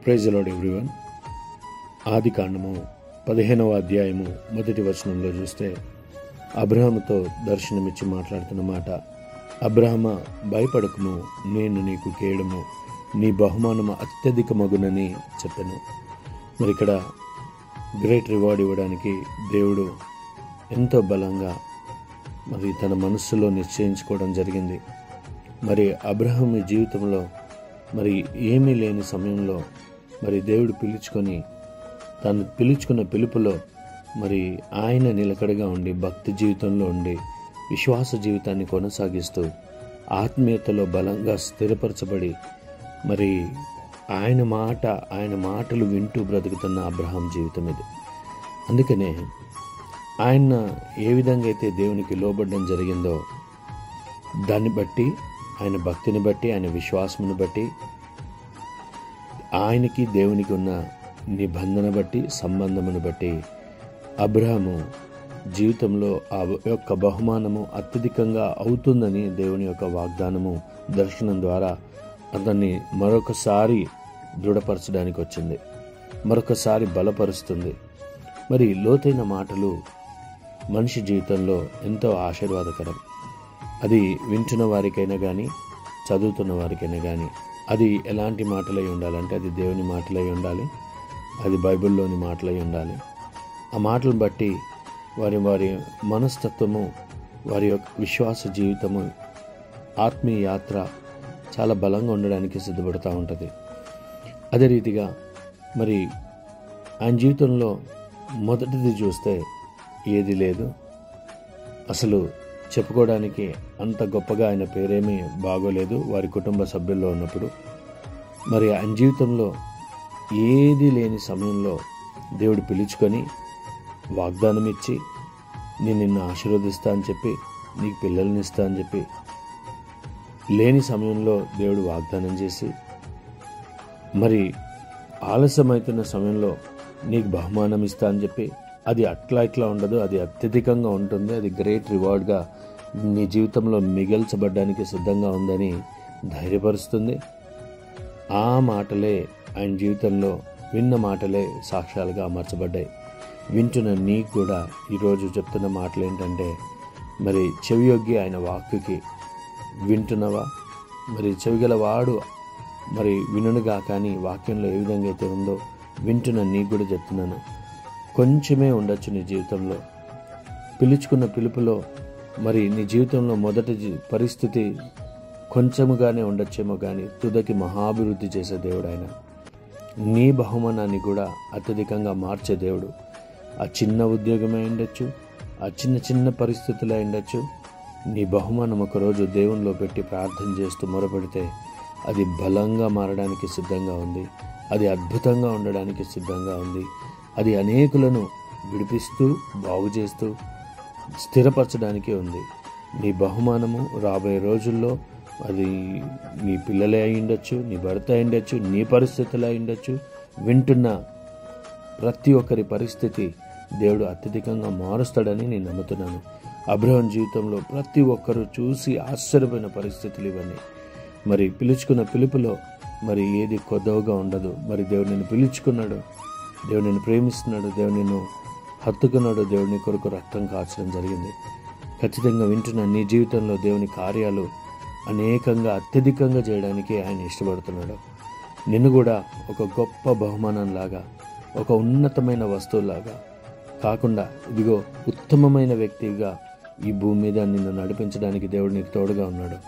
Praise the lord everyone. ఆది కాండము 15వ అధ్యాయము 1వ వచనంలో చూస్తే అబ్రహాముతో దర్శనమిచ్చి మాట్లాడుతున్న మాట, అబ్రహమా భయపడకము, నేను నీకు కేడము, నీ బహుమానము అత్యధికమగునని చెప్పాను. మరి ఇక్కడ గ్రేట్ రివార్డ్ ఇవ్వడానికి దేవుడు ఎంతో బలంగా మరి తన మనస్సులో నిశ్చయించుకోవడం జరిగింది. మరి అబ్రహాము జీవితంలో మరి ఏమీ లేని సమయంలో మరి దేవుడు పిలుచుకొని తను పిలుచుకున్న పిలుపులో మరి ఆయన నిలకడగా ఉండి భక్తి జీవితంలో ఉండి విశ్వాస జీవితాన్ని కొనసాగిస్తూ ఆత్మీయతలో బలంగా స్థిరపరచబడి మరి ఆయన మాటలు వింటూ బ్రతుకుతున్న అబ్రహాం జీవితం ఇది. అందుకనే ఆయన ఏ విధంగా అయితే దేవునికి లోబడడం జరిగిందో దాన్ని బట్టి, ఆయన భక్తిని బట్టి, ఆయన విశ్వాసమును బట్టి, ఆయనకి దేవునికి ఉన్న నిబంధన బట్టి, సంబంధమును బట్టి అబ్రహాము జీవితంలో ఆ యొక్క బహుమానము అత్యధికంగా అవుతుందని దేవుని యొక్క వాగ్దానము దర్శనం ద్వారా అతన్ని మరొకసారి దృఢపరచడానికి వచ్చింది, మరొకసారి బలపరుస్తుంది. మరి లోతైన మాటలు మనిషి జీవితంలో ఎంతో ఆశీర్వాదకరం. అది వింటున్న వారికైనా కానీ, చదువుతున్న వారికైనా కానీ, అది ఎలాంటి మాటలై ఉండాలంటే అది దేవుని మాటలై ఉండాలి, అది బైబిల్లోని మాటలై ఉండాలి. ఆ మాటలను బట్టి వారి మనస్తత్వము, వారి యొక్క విశ్వాస జీవితము, ఆత్మీయ యాత్ర చాలా బలంగా ఉండడానికి సిద్ధపడుతూ ఉంటుంది. అదే రీతిగా మరి ఆయన జీవితంలో మొదటిది చూస్తే ఏది లేదు, అసలు చెప్పుకోవడానికి అంత గొప్పగా ఆయన పేరేమీ బాగోలేదు వారి కుటుంబ సభ్యుల్లో ఉన్నప్పుడు. మరి ఆయన జీవితంలో ఏది లేని సమయంలో దేవుడు పిలుచుకొని వాగ్దానం ఇచ్చి, నేను నిన్ను ఆశీర్వదిస్తా అని చెప్పి, నీకు పిల్లల్ని ఇస్తా అని చెప్పి, లేని సమయంలో దేవుడు వాగ్దానం చేసి, మరి ఆలస్యమవుతున్న సమయంలో నీకు బహుమానం ఇస్తా అని చెప్పి, అది ఇట్లా ఉండదు, అది అత్యధికంగా ఉంటుంది, అది గ్రేట్ రివార్డ్గా నీ జీవితంలో మిగల్చబడ్డానికి సిద్ధంగా ఉందని ధైర్యపరుస్తుంది. ఆ మాటలే ఆయన జీవితంలో విన్న మాటలే సాక్ష్యాలుగా అమర్చబడ్డాయి. వింటున్న నీకు కూడా ఈరోజు చెప్తున్న మాటలు ఏంటంటే, మరి చెవియొగ్గి ఆయన వాక్కుకి వింటున్నవా? మరి చెవిగలవాడు మరి వినుగా, కానీ వాక్యంలో ఏ విధంగా అయితే ఉందో వింటున్న నీకు కూడా చెప్తున్నాను. కొంచెమే ఉండొచ్చు నీ జీవితంలో, పిలుచుకున్న పిలుపులో మరి నీ జీవితంలో మొదటి పరిస్థితి కొంచెముగానే ఉండొచ్చేమో, కానీ తుదకి మహాభివృద్ధి చేసే దేవుడు ఆయన. నీ బహుమానాన్ని కూడా అత్యధికంగా మార్చే దేవుడు. ఆ చిన్న ఉద్యోగమే ఉండొచ్చు, ఆ చిన్న పరిస్థితులే ఉండొచ్చు. నీ బహుమానం ఒకరోజు దేవునిలో పెట్టి ప్రార్థన చేస్తూ మొరపెడితే అది బలంగా మారడానికి సిద్ధంగా ఉంది, అది అద్భుతంగా ఉండడానికి సిద్ధంగా ఉంది, అది అనేకులను విడిపిస్తూ బాగు చేస్తూ స్థిరపరచడానికి ఉంది. నీ బహుమానము రాబోయే రోజుల్లో అది నీ పిల్లలే అయి ఉండొచ్చు, నీ భర్త అయి ఉండొచ్చు, నీ పరిస్థితులు అయి ఉండొచ్చు. వింటున్న ప్రతి ఒక్కరి పరిస్థితి దేవుడు అత్యధికంగా మారుస్తాడని నేను నమ్ముతున్నాను. అబ్రహాం జీవితంలో ప్రతి ఒక్కరూ చూసి ఆశ్చర్యపోయిన పరిస్థితులు ఇవన్నీ. మరి పిలుచుకున్న పిలుపులో మరి ఏది కొద్దవగా ఉండదు. మరి దేవుడు నిన్ను పిలుచుకున్నాడు, దేవుడు నిన్ను ప్రేమిస్తున్నాడు, దేవుడు నిన్ను హత్తుకున్నాడు, దేవుని కొరకు రక్తం కాచడం జరిగింది. ఖచ్చితంగా వింటున్న నీ జీవితంలో దేవుని కార్యాలు అనేకంగా అత్యధికంగా చేయడానికి ఆయన ఇష్టపడుతున్నాడు. నిన్ను కూడా ఒక గొప్ప బహుమానంలాగా, ఒక ఉన్నతమైన వస్తువులాగా కాకుండా ఇదిగో ఉత్తమమైన వ్యక్తిగా ఈ భూమి మీద నిన్ను నడిపించడానికి దేవుడు నీకు తోడుగా ఉన్నాడు.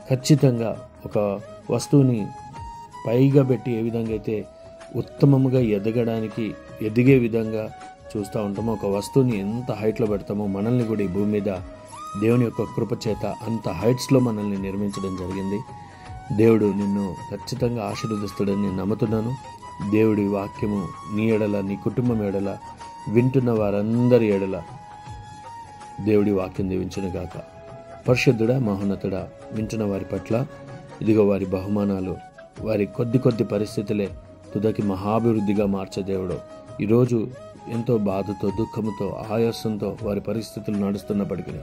ఖచ్చితంగా ఒక వస్తువుని పైగా పెట్టి ఏ విధంగా అయితే ఉత్తమముగా ఎదిగే విధంగా చూస్తూ ఉంటామో, ఒక వస్తువుని ఎంత హైట్లో పెడతామో మనల్ని కూడా ఈ భూమి మీద దేవుని యొక్క కృప చేత అంత హైట్స్లో మనల్ని నిర్మించడం జరిగింది. దేవుడు నిన్ను ఖచ్చితంగా ఆశీర్వదిస్తాడని నేను నమ్ముతున్నాను. దేవుడి వాక్యము నీ ఎడల, నీ కుటుంబం ఎడల, వింటున్న వారందరి ఎడల దేవుడి వాక్యం దీవించును గాక. పరిశుద్ధుడా, మహోన్నతుడా, వింటున్న వారి పట్ల ఇదిగో వారి బహుమానాలు, వారి కొద్ది పరిస్థితులే తుదకి మహాభివృద్ధిగా మార్చే దేవుడు. ఈరోజు ఎంతో బాధతో, దుఃఖంతో, ఆయాసంతో వారి పరిస్థితులు నడుస్తున్నప్పటికీ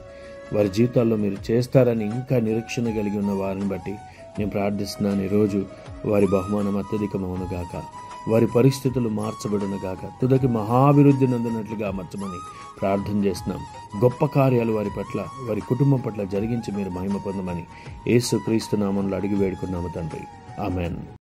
వారి జీవితాల్లో మీరు చేస్తారని ఇంకా నిరీక్షణ కలిగి ఉన్న వారిని బట్టి నేను ప్రార్థిస్తున్నాను. ఈరోజు వారి బహుమానం అత్యధికమవును గాక. వారి పరిస్థితులు మార్చబడును గాక. తుదకి మహాభివృద్ధి నందునట్లుగా అమర్చమని ప్రార్థన చేస్తున్నాం. గొప్ప కార్యాలు వారి పట్ల, వారి కుటుంబం పట్ల జరిగించి మీరు మహిమ పొందమని యేసు క్రీస్తు నామములో అడిగి వేడుకున్నాము తండ్రి. ఆమెన్.